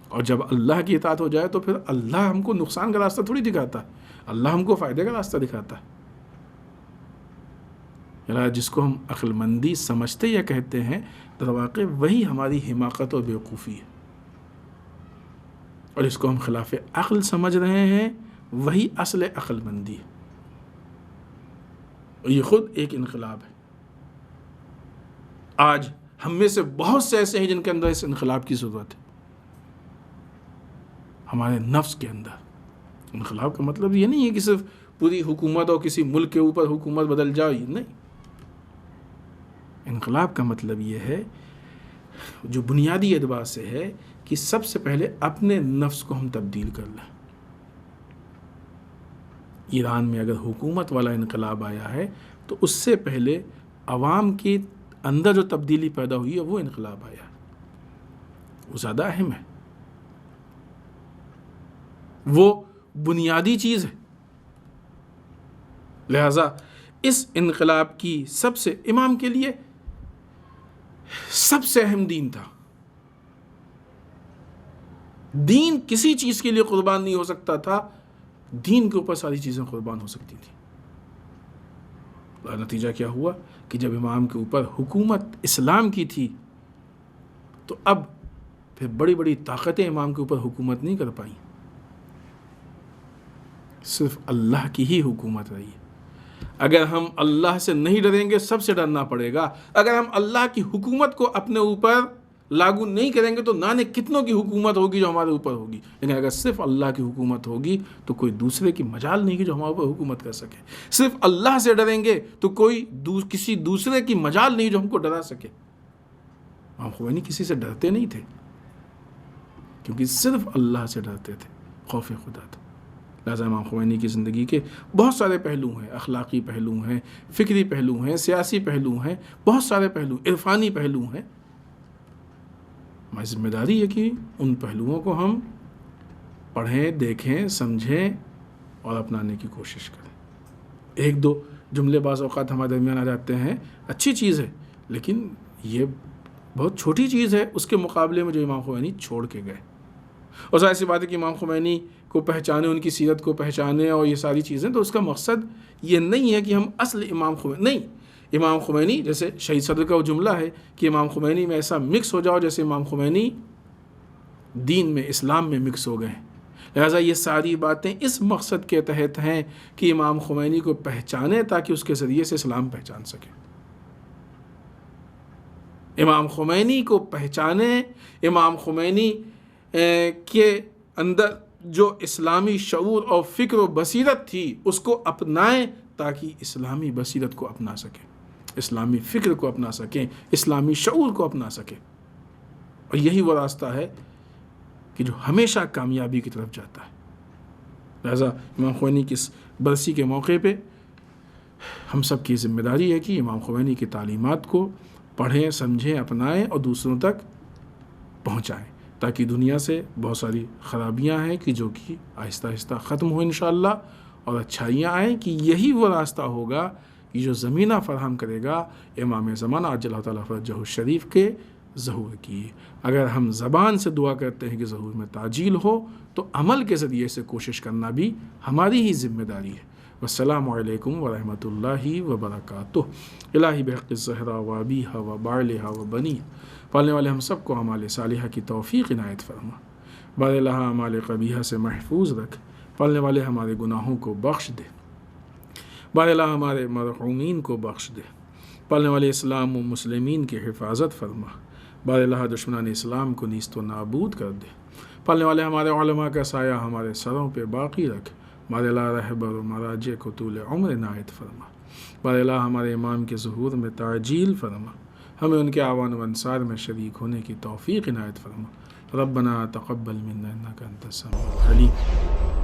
اور جب اللہ کی اطاعت ہو جائے تو پھر اللہ ہم کو نقصان کا راستہ تھوڑی دکھاتا ہے، اللہ ہم کو فائدے کا راستہ دکھاتا ہے۔ جس کو ہم عقل مندی سمجھتے یا کہتے ہیں در واقع وہی ہماری حماقت اور بیوقوفی ہے، اور اس کو ہم خلاف عقل سمجھ رہے ہیں، وہی اصل عقل مندی ہے، اور یہ خود ایک انقلاب ہے۔ آج ہم میں سے بہت سے ایسے ہیں جن کے اندر اس انقلاب کی ضرورت ہے، ہمارے نفس کے اندر۔ انقلاب کا مطلب یہ نہیں ہے کہ صرف پوری حکومت اور کسی ملک کے اوپر حکومت بدل جائے، نہیں۔ انقلاب کا مطلب یہ ہے جو بنیادی اعتبار سے ہے کہ سب سے پہلے اپنے نفس کو ہم تبدیل کر لیں۔ ایران میں اگر حکومت والا انقلاب آیا ہے تو اس سے پہلے عوام کے اندر جو تبدیلی پیدا ہوئی ہے وہ انقلاب آیا ہے، وہ زیادہ اہم ہے، وہ بنیادی چیز ہے۔ لہذا اس انقلاب کی سب سے امام کے لیے سب سے اہم دین تھا۔ دین کسی چیز کے لیے قربان نہیں ہو سکتا تھا، دین کے اوپر ساری چیزیں قربان ہو سکتی تھی۔ نتیجہ کیا ہوا کہ جب امام کے اوپر حکومت اسلام کی تھی تو اب پھر بڑی بڑی طاقتیں امام کے اوپر حکومت نہیں کر پائیں، صرف اللہ کی ہی حکومت رہی ہے۔ اگر ہم اللہ سے نہیں ڈریں گے سب سے ڈرنا پڑے گا، اگر ہم اللہ کی حکومت کو اپنے اوپر لاگو نہیں کریں گے تو نہ کتنوں کی حکومت ہوگی جو ہمارے اوپر ہوگی، لیکن اگر صرف اللہ کی حکومت ہوگی تو کوئی دوسرے کی مجال نہیں کہ جو ہمارے اوپر حکومت کر سکے۔ صرف اللہ سے ڈریں گے تو کوئی کسی دوسرے کی مجال نہیں جو ہم کو ڈرا سکے۔ امام خمینی کسی سے ڈرتے نہیں تھے کیونکہ صرف اللہ سے ڈرتے تھے، خوف خدا تھا۔ لہٰذا امام خمینی کی زندگی کے بہت سارے پہلو ہیں، اخلاقی پہلو ہیں، فکری پہلو ہیں، سیاسی پہلو ہیں، بہت سارے پہلو، عرفانی پہلو ہیں۔ ہماری ذمہ داری ہے کہ ان پہلوؤں کو ہم پڑھیں، دیکھیں، سمجھیں اور اپنانے کی کوشش کریں۔ ایک دو جملے بعض اوقات ہمارے درمیان آ جاتے ہیں، اچھی چیز ہے، لیکن یہ بہت چھوٹی چیز ہے اس کے مقابلے میں جو امام خمینی چھوڑ کے گئے۔ اور ظاہر سی بات ہے کہ امام خمینی کو پہچانے، ان کی سیرت کو پہچانے اور یہ ساری چیزیں، تو اس کا مقصد یہ نہیں ہے کہ ہم اصل امام خمینی نہیں، امام خمینی جیسے شہید صدر کا وہ جملہ ہے کہ امام خمینی میں ایسا مکس ہو جاؤ جیسے امام خمینی دین میں، اسلام میں مکس ہو گئے ہیں۔ لہٰذا یہ ساری باتیں اس مقصد کے تحت ہیں کہ امام خمینی کو پہچانے تاکہ اس کے ذریعے سے اسلام پہچان سکے۔ امام خمینی کو پہچانے، امام خمینی کے اندر جو اسلامی شعور اور فکر و بصیرت تھی اس کو اپنائیں تاکہ اسلامی بصیرت کو اپنا سکیں، اسلامی فکر کو اپنا سکیں، اسلامی شعور کو اپنا سکیں۔ اور یہی وہ راستہ ہے کہ جو ہمیشہ کامیابی کی طرف جاتا ہے۔ لہذا امام خمینی کی اس برسی کے موقع پہ ہم سب کی ذمہ داری ہے کہ امام خمینی کی تعلیمات کو پڑھیں، سمجھیں، اپنائیں اور دوسروں تک پہنچائیں تاکہ دنیا سے بہت ساری خرابیاں ہیں کہ جو کہ آہستہ آہستہ ختم ہو انشاءاللہ، اور اچھائیاں آئیں کہ یہی وہ راستہ ہوگا کہ جو زمینہ فراہم کرے گا امام زمانہ عجل اللہ تعالیٰ فرجہ الشریف کے ظہور کی۔ اگر ہم زبان سے دعا کرتے ہیں کہ ظہور میں تعجیل ہو تو عمل کے ذریعے سے کوشش کرنا بھی ہماری ہی ذمہ داری ہے۔ والسلام علیکم ورحمۃ اللہ وبرکاتہ۔ الہی بحق الزہرا و ابیہا و بعلہا و بنیہا، پالنے والے ہم سب کو اعمال صالحہ کی توفیق عنایت فرما، بار الہ اعمال قبیحہ سے محفوظ رکھ، پالنے والے ہمارے گناہوں کو بخش دے، بار الہ ہمارے مرحومین کو بخش دے، پالنے والے اسلام و مسلمین کی حفاظت فرما، بار الہ دشمنان اسلام کو نیست و نابود کر دے، پالنے والے ہمارے علماء کا سایہ ہمارے سروں پہ باقی رکھ، بار الہ رہبر و مراجع کو طول عمر عنایت فرما، بار الہ ہمارے امام کے ظہور میں تعجیل فرما، ہمیں ان کے اعوان و انصار میں شریک ہونے کی توفیق عنایت فرما۔ ربنا تقبل منا انک انت السمیع العلیم۔